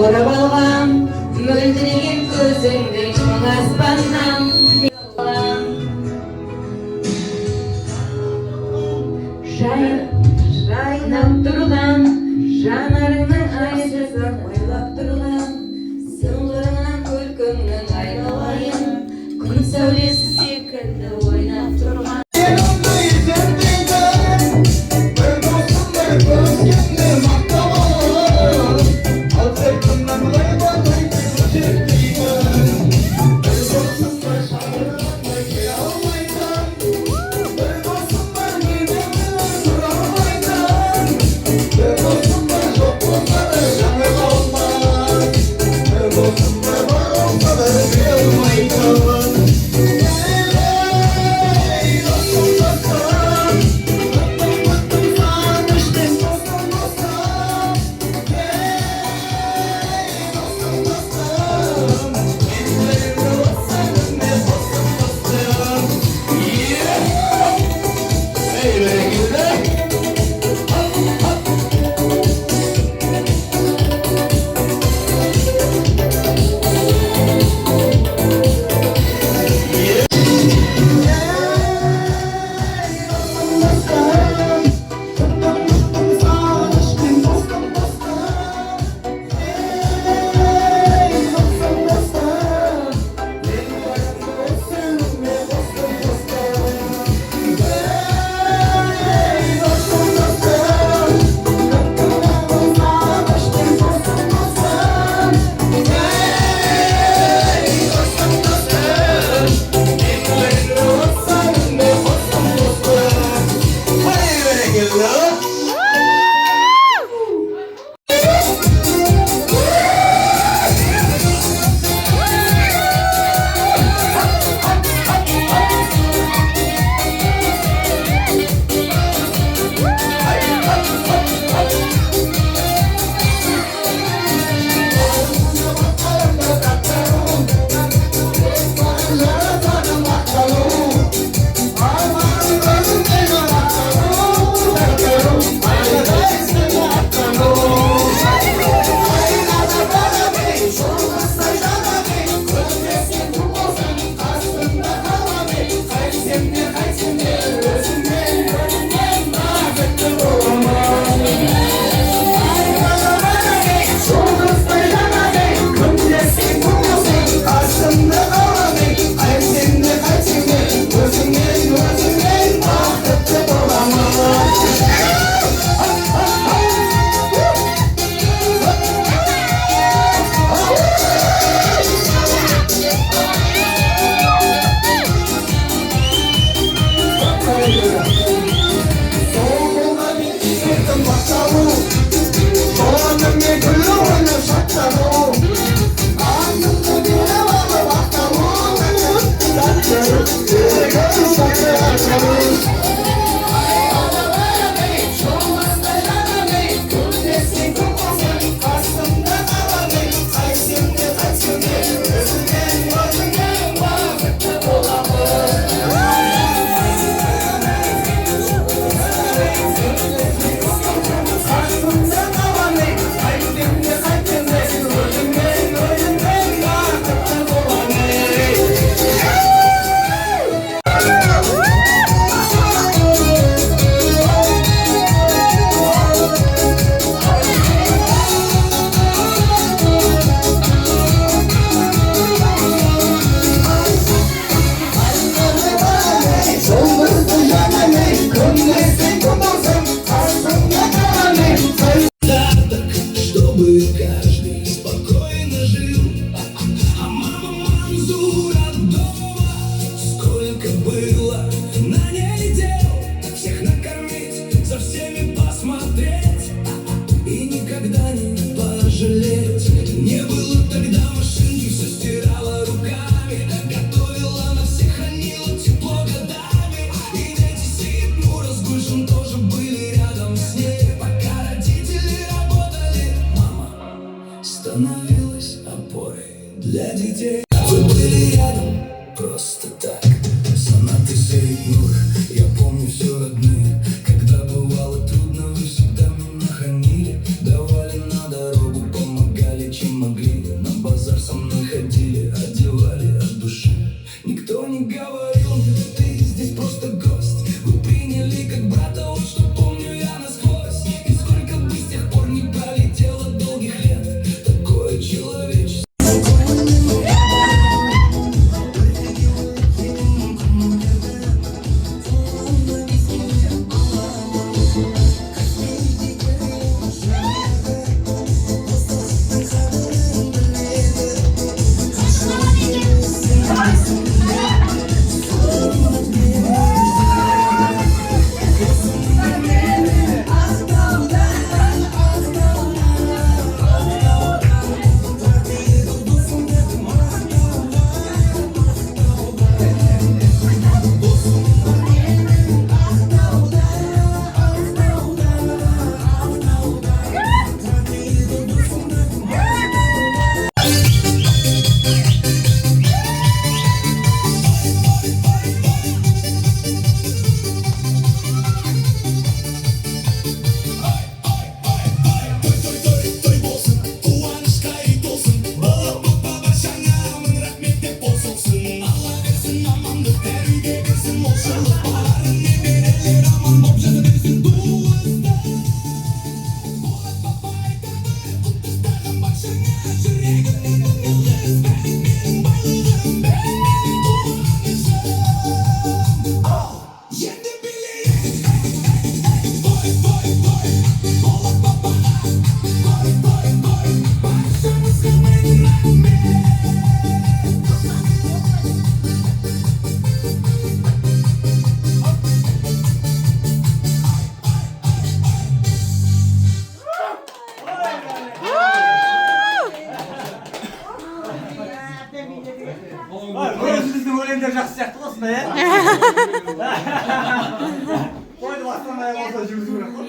Орап алғам мөлдіреген көзіңді мың аспаннан жайнап тұрған жанарыңның айшасын ойлап тұрған сыңғырынан күлкіңнің айналайын күн сәулесі секілді ойнап тұрған Чтобы каждый спокойно жил. А мама Манзура дома. Сколько было на ней дел. Всех накормить, за всеми посмотреть. И никогда не пожалеть. Не было тогда машинки, все стирала руками. Готовила на всех, хранила тепло годами. И дети Сидму разгульшин тоже были рядом с ней. Пока родители работали, мама становилась опорой для детей. Вы были рядом просто так. Сонаты Сидмур, я помню все родные. Когда бывало трудно, вы всегда меня хранили. Давали на дорогу, помогали чем могли. На базар со мной ходили, одевали от души. Никто не говорил мне, ты здесь просто гость. Вы приняли как брата, вот что помню я насквозь. И сколько бы с тех пор не пролетело долгих лет. Такое человечество. Өзіміздің өлеңдер жақсы сияқты осындай, ә? Қойды бастан аяқ осылай жүргізу керек қой.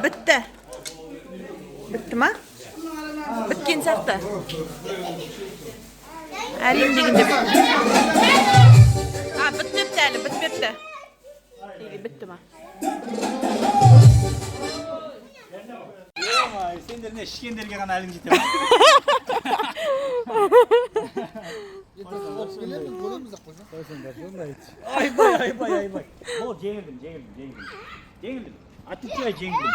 Bitti. Bitti mi? Bitken сияқты. Әлем дегенде бітті. Бітпепті әлі, бітпепті. Бітті ма? Сендер не, ішкендерге ғана әлің жете ма? Айбай. Ол жеңілдім. Отвечай, жеңілдім.